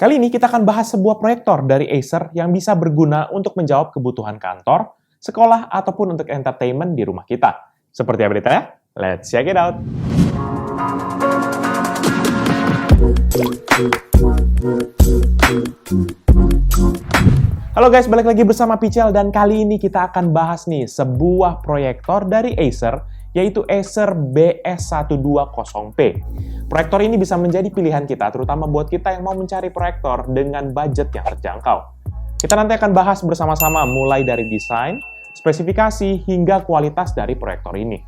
Kali ini kita akan bahas sebuah proyektor dari Acer yang bisa berguna untuk menjawab kebutuhan kantor, sekolah, ataupun untuk entertainment di rumah kita. Seperti apa beritanya? Let's check it out! Halo guys, balik lagi bersama Pichel dan kali ini kita akan bahas nih sebuah proyektor dari Acer, yaitu Acer BS120P. Proyektor ini bisa menjadi pilihan kita, terutama buat kita yang mau mencari proyektor dengan budget yang terjangkau. Kita nanti akan bahas bersama-sama mulai dari desain, spesifikasi, hingga kualitas dari proyektor ini.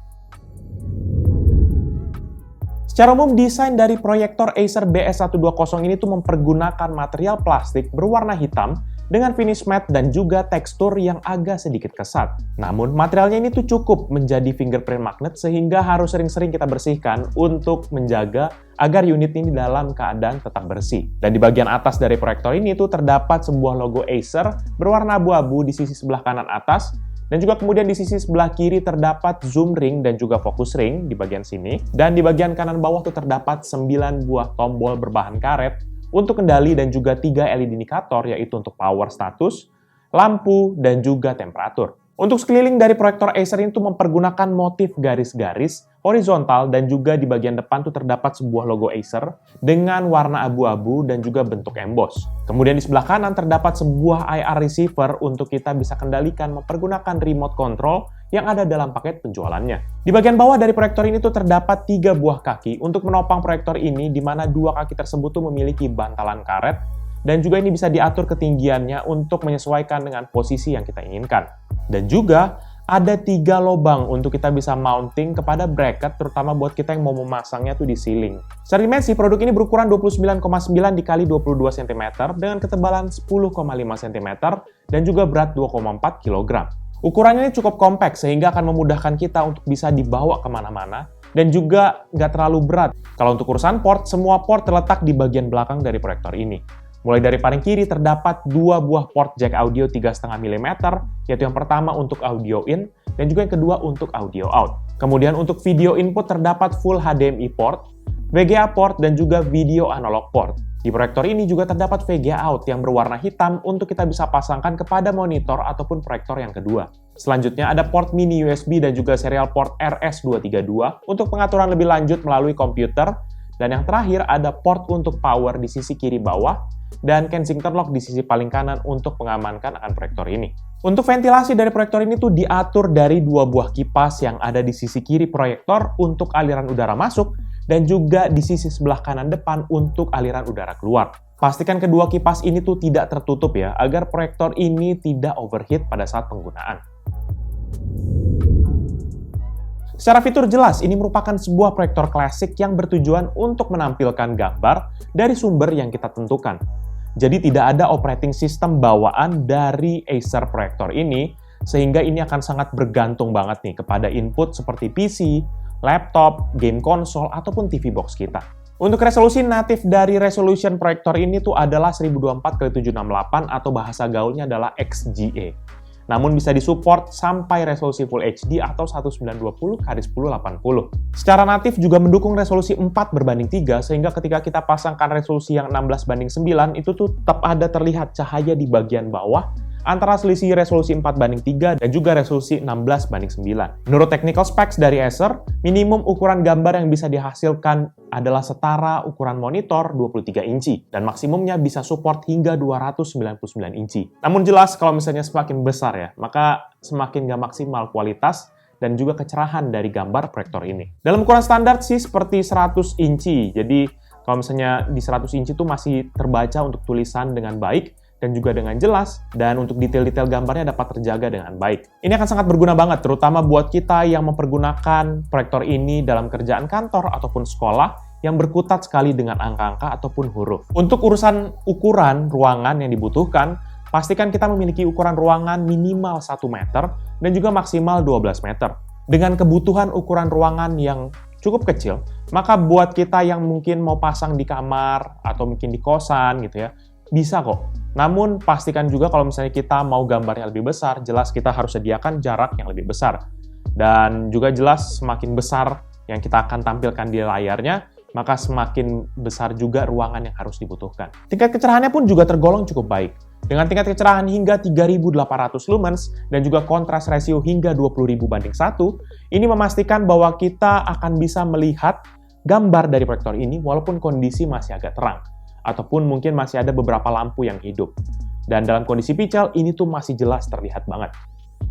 Secara umum, desain dari proyektor Acer BS120 ini tuh mempergunakan material plastik berwarna hitam dengan finish matte dan juga tekstur yang agak sedikit kesat. Namun, materialnya ini tuh cukup menjadi fingerprint magnet sehingga harus sering-sering kita bersihkan untuk menjaga agar unit ini dalam keadaan tetap bersih. Dan di bagian atas dari proyektor ini tuh terdapat sebuah logo Acer berwarna abu-abu di sisi sebelah kanan atas, dan juga kemudian di sisi sebelah kiri terdapat zoom ring dan juga focus ring di bagian sini. Dan di bagian kanan bawah tuh terdapat 9 buah tombol berbahan karet untuk kendali dan juga 3 LED indikator, yaitu untuk power status, lampu, dan juga temperatur. Untuk sekeliling dari proyektor Acer ini tuh mempergunakan motif garis-garis horizontal dan juga di bagian depan tuh terdapat sebuah logo Acer dengan warna abu-abu dan juga bentuk emboss. Kemudian di sebelah kanan terdapat sebuah IR receiver untuk kita bisa kendalikan mempergunakan remote control yang ada dalam paket penjualannya. Di bagian bawah dari proyektor ini tuh terdapat 3 buah kaki untuk menopang proyektor ini, di mana 2 kaki tersebut tuh memiliki bantalan karet dan juga ini bisa diatur ketinggiannya untuk menyesuaikan dengan posisi yang kita inginkan. Dan juga ada 3 lubang untuk kita bisa mounting kepada bracket, terutama buat kita yang mau memasangnya tuh di ceiling. Secara dimensi, produk ini berukuran 29,9 x 22 cm dengan ketebalan 10,5 cm dan juga berat 2,4 kg. Ukurannya ini cukup kompak sehingga akan memudahkan kita untuk bisa dibawa kemana-mana dan juga nggak terlalu berat. Kalau untuk urusan port, semua port terletak di bagian belakang dari proyektor ini. Mulai dari paling kiri terdapat 2 buah port jack audio 3,5 mm, yaitu yang pertama untuk audio in dan juga yang kedua untuk audio out. Kemudian untuk video input terdapat full HDMI port, VGA port, dan juga video analog port. Di proyektor ini juga terdapat VGA out yang berwarna hitam untuk kita bisa pasangkan kepada monitor ataupun proyektor yang kedua. Selanjutnya ada port mini USB dan juga serial port RS232 untuk pengaturan lebih lanjut melalui komputer. Dan yang terakhir ada port untuk power di sisi kiri bawah dan Kensington lock di sisi paling kanan untuk mengamankan akan proyektor ini. Untuk ventilasi dari proyektor ini tuh diatur dari 2 buah kipas yang ada di sisi kiri proyektor untuk aliran udara masuk dan juga di sisi sebelah kanan depan untuk aliran udara keluar. Pastikan kedua kipas ini tuh tidak tertutup ya, agar proyektor ini tidak overheat pada saat penggunaan. Secara fitur jelas, ini merupakan sebuah proyektor klasik yang bertujuan untuk menampilkan gambar dari sumber yang kita tentukan. Jadi tidak ada operating system bawaan dari Acer proyektor ini, sehingga ini akan sangat bergantung banget nih kepada input seperti PC, laptop, game konsol, ataupun TV box kita. Untuk resolusi natif dari resolution proyektor ini tuh adalah 1024x768 atau bahasa gaulnya adalah XGA. Namun bisa disupport sampai resolusi Full HD atau 1920x1080. Secara natif juga mendukung resolusi 4:3, sehingga ketika kita pasangkan resolusi yang 16:9, itu tuh tetap ada terlihat cahaya di bagian bawah antara selisih resolusi 4:3 dan juga resolusi 16:9. Menurut technical specs dari Acer, minimum ukuran gambar yang bisa dihasilkan adalah setara ukuran monitor 23 inci, dan maksimumnya bisa support hingga 299 inci. Namun jelas kalau misalnya semakin besar ya, maka semakin nggak maksimal kualitas dan juga kecerahan dari gambar proyektor ini. Dalam ukuran standar sih seperti 100 inci, jadi kalau misalnya di 100 inci itu masih terbaca untuk tulisan dengan baik, dan juga dengan jelas, dan untuk detail-detail gambarnya dapat terjaga dengan baik. Ini akan sangat berguna banget, terutama buat kita yang mempergunakan proyektor ini dalam kerjaan kantor ataupun sekolah yang berkutat sekali dengan angka-angka ataupun huruf. Untuk urusan ukuran ruangan yang dibutuhkan, pastikan kita memiliki ukuran ruangan minimal 1 meter dan juga maksimal 12 meter. Dengan kebutuhan ukuran ruangan yang cukup kecil, maka buat kita yang mungkin mau pasang di kamar atau mungkin di kosan gitu ya, bisa kok. Namun pastikan juga kalau misalnya kita mau gambarnya lebih besar, jelas kita harus sediakan jarak yang lebih besar. Dan juga jelas semakin besar yang kita akan tampilkan di layarnya, maka semakin besar juga ruangan yang harus dibutuhkan. Tingkat kecerahannya pun juga tergolong cukup baik. Dengan tingkat kecerahan hingga 3800 lumens dan juga kontras rasio hingga 20.000:1, ini memastikan bahwa kita akan bisa melihat gambar dari proyektor ini walaupun kondisi masih agak terang, ataupun mungkin masih ada beberapa lampu yang hidup. Dan dalam kondisi pical, ini tuh masih jelas terlihat banget.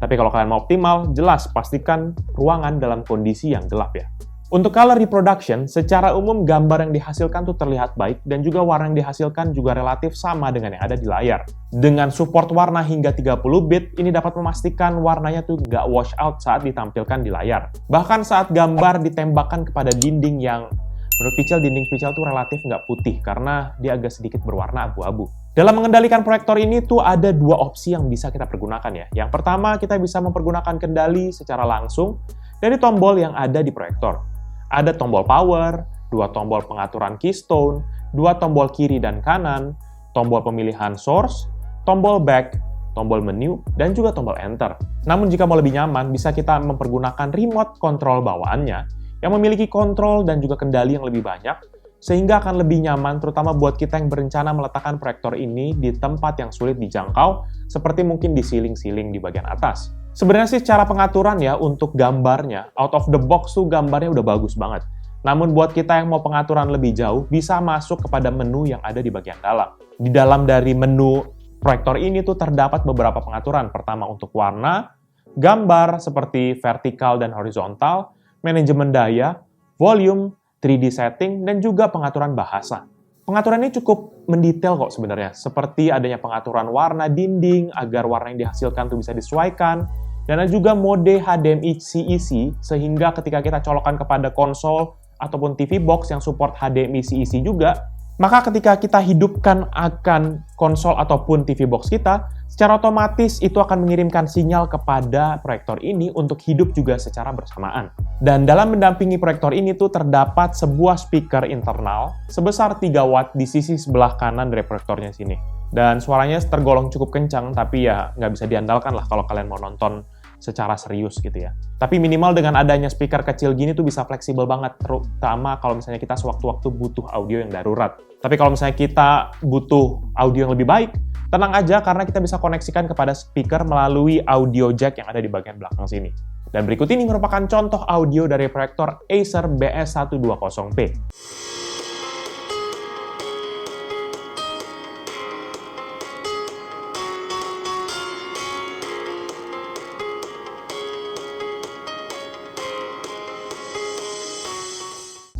Tapi kalau kalian mau optimal, jelas pastikan ruangan dalam kondisi yang gelap ya. Untuk color reproduction, secara umum gambar yang dihasilkan tuh terlihat baik dan juga warna yang dihasilkan juga relatif sama dengan yang ada di layar. Dengan support warna hingga 30 bit, ini dapat memastikan warnanya tuh nggak wash out saat ditampilkan di layar. Bahkan saat gambar ditembakkan kepada dinding yang menurut Pichel, dinding Pichel tuh relatif nggak putih karena dia agak sedikit berwarna abu-abu. Dalam mengendalikan proyektor ini tuh ada dua opsi yang bisa kita pergunakan ya. Yang pertama, kita bisa mempergunakan kendali secara langsung dari tombol yang ada di proyektor. Ada tombol power, dua tombol pengaturan keystone, dua tombol kiri dan kanan, tombol pemilihan source, tombol back, tombol menu, dan juga tombol enter. Namun jika mau lebih nyaman, bisa kita mempergunakan remote control bawaannya yang memiliki kontrol dan juga kendali yang lebih banyak, sehingga akan lebih nyaman terutama buat kita yang berencana meletakkan proyektor ini di tempat yang sulit dijangkau, seperti mungkin di ceiling-ceiling di bagian atas. Sebenarnya sih secara pengaturan ya untuk gambarnya, out of the box tuh gambarnya udah bagus banget. Namun buat kita yang mau pengaturan lebih jauh, bisa masuk kepada menu yang ada di bagian dalam. Di dalam dari menu proyektor ini tuh terdapat beberapa pengaturan. Pertama untuk warna, gambar seperti vertikal dan horizontal, manajemen daya, volume, 3D setting, dan juga pengaturan bahasa. Pengaturan ini cukup mendetail kok sebenarnya, seperti adanya pengaturan warna dinding agar warna yang dihasilkan tuh bisa disesuaikan, dan ada juga mode HDMI CEC, sehingga ketika kita colokkan kepada konsol ataupun TV box yang support HDMI CEC juga, maka ketika kita hidupkan akan konsol ataupun TV box kita, secara otomatis itu akan mengirimkan sinyal kepada proyektor ini untuk hidup juga secara bersamaan. Dan dalam mendampingi proyektor ini tuh terdapat sebuah speaker internal sebesar 3 watt di sisi sebelah kanan dari proyektornya sini. Dan suaranya tergolong cukup kencang, tapi ya nggak bisa diandalkan lah kalau kalian mau nonton secara serius gitu ya. Tapi minimal dengan adanya speaker kecil gini tuh bisa fleksibel banget, terutama kalau misalnya kita sewaktu-waktu butuh audio yang darurat. Tapi kalau misalnya kita butuh audio yang lebih baik, tenang aja karena kita bisa koneksikan kepada speaker melalui audio jack yang ada di bagian belakang sini. Dan berikut ini merupakan contoh audio dari proyektor Acer BS120P.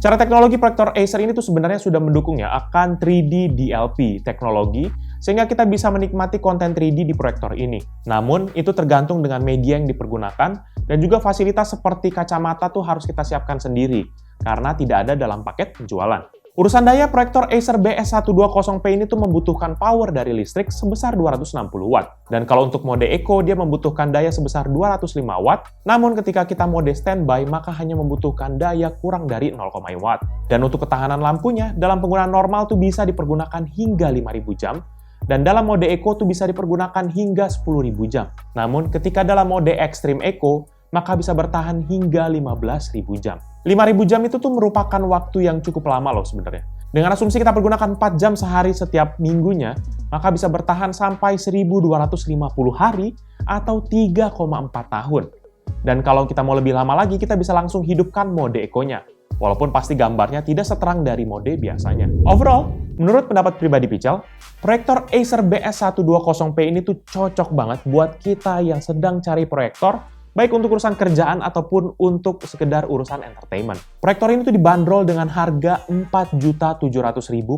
Secara teknologi, proyektor Acer ini tuh sebenarnya sudah mendukung ya akan 3D DLP teknologi, sehingga kita bisa menikmati konten 3D di proyektor ini. Namun, itu tergantung dengan media yang dipergunakan, dan juga fasilitas seperti kacamata tuh harus kita siapkan sendiri, karena tidak ada dalam paket penjualan. Urusan daya, proyektor Acer BS120P ini tuh membutuhkan power dari listrik sebesar 260 watt. Dan kalau untuk mode Eco, dia membutuhkan daya sebesar 205 watt, namun ketika kita mode standby, maka hanya membutuhkan daya kurang dari 0,5 watt. Dan untuk ketahanan lampunya, dalam penggunaan normal tuh bisa dipergunakan hingga 5.000 jam, dan dalam mode Eco tuh bisa dipergunakan hingga 10.000 jam. Namun ketika dalam mode Extreme Eco, maka bisa bertahan hingga 15.000 jam. 5.000 jam itu tuh merupakan waktu yang cukup lama loh sebenarnya. Dengan asumsi kita pergunakan 4 jam sehari setiap minggunya, maka bisa bertahan sampai 1.250 hari atau 3,4 tahun. Dan kalau kita mau lebih lama lagi, kita bisa langsung hidupkan mode Eco-nya. Walaupun pasti gambarnya tidak seterang dari mode biasanya. Overall, menurut pendapat pribadi Pichel, proyektor Acer BS120P ini tuh cocok banget buat kita yang sedang cari proyektor, baik untuk urusan kerjaan ataupun untuk sekedar urusan entertainment. Proyektor ini tuh dibanderol dengan harga 4.700.000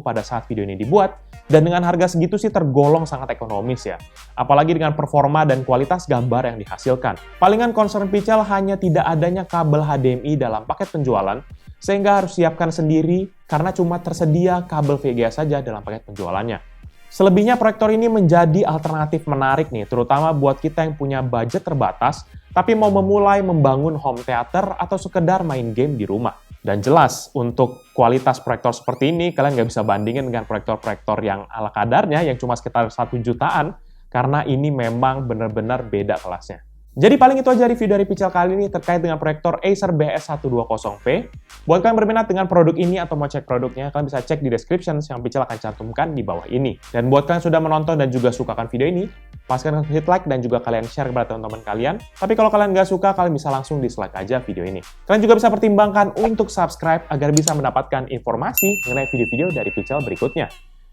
pada saat video ini dibuat, dan dengan harga segitu sih tergolong sangat ekonomis ya. Apalagi dengan performa dan kualitas gambar yang dihasilkan. Palingan concern Pichel hanya tidak adanya kabel HDMI dalam paket penjualan, sehingga harus siapkan sendiri karena cuma tersedia kabel VGA saja dalam paket penjualannya. Selebihnya proyektor ini menjadi alternatif menarik nih, terutama buat kita yang punya budget terbatas, tapi mau memulai membangun home theater atau sekedar main game di rumah. Dan jelas, untuk kualitas proyektor seperti ini, kalian nggak bisa bandingin dengan proyektor-proyektor yang ala kadarnya, yang cuma sekitar 1 jutaan, karena ini memang benar-benar beda kelasnya. Jadi paling itu aja review dari Pichel kali ini terkait dengan proyektor Acer BS120V. Buat kalian berminat dengan produk ini atau mau cek produknya, kalian bisa cek di description yang Pichel akan cantumkan di bawah ini. Dan buat kalian sudah menonton dan juga sukakan video ini, pastikan hit like dan juga kalian share kepada teman-teman kalian. Tapi kalau kalian nggak suka, kalian bisa langsung dislike aja video ini. Kalian juga bisa pertimbangkan untuk subscribe agar bisa mendapatkan informasi mengenai video-video dari Pichel berikutnya.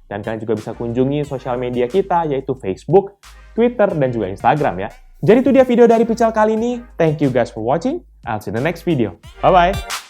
Dan kalian juga bisa kunjungi sosial media kita, yaitu Facebook, Twitter, dan juga Instagram ya. Jadi itu dia video dari Pichel kali ini. Thank you guys for watching. I'll see you in the next video. Bye-bye!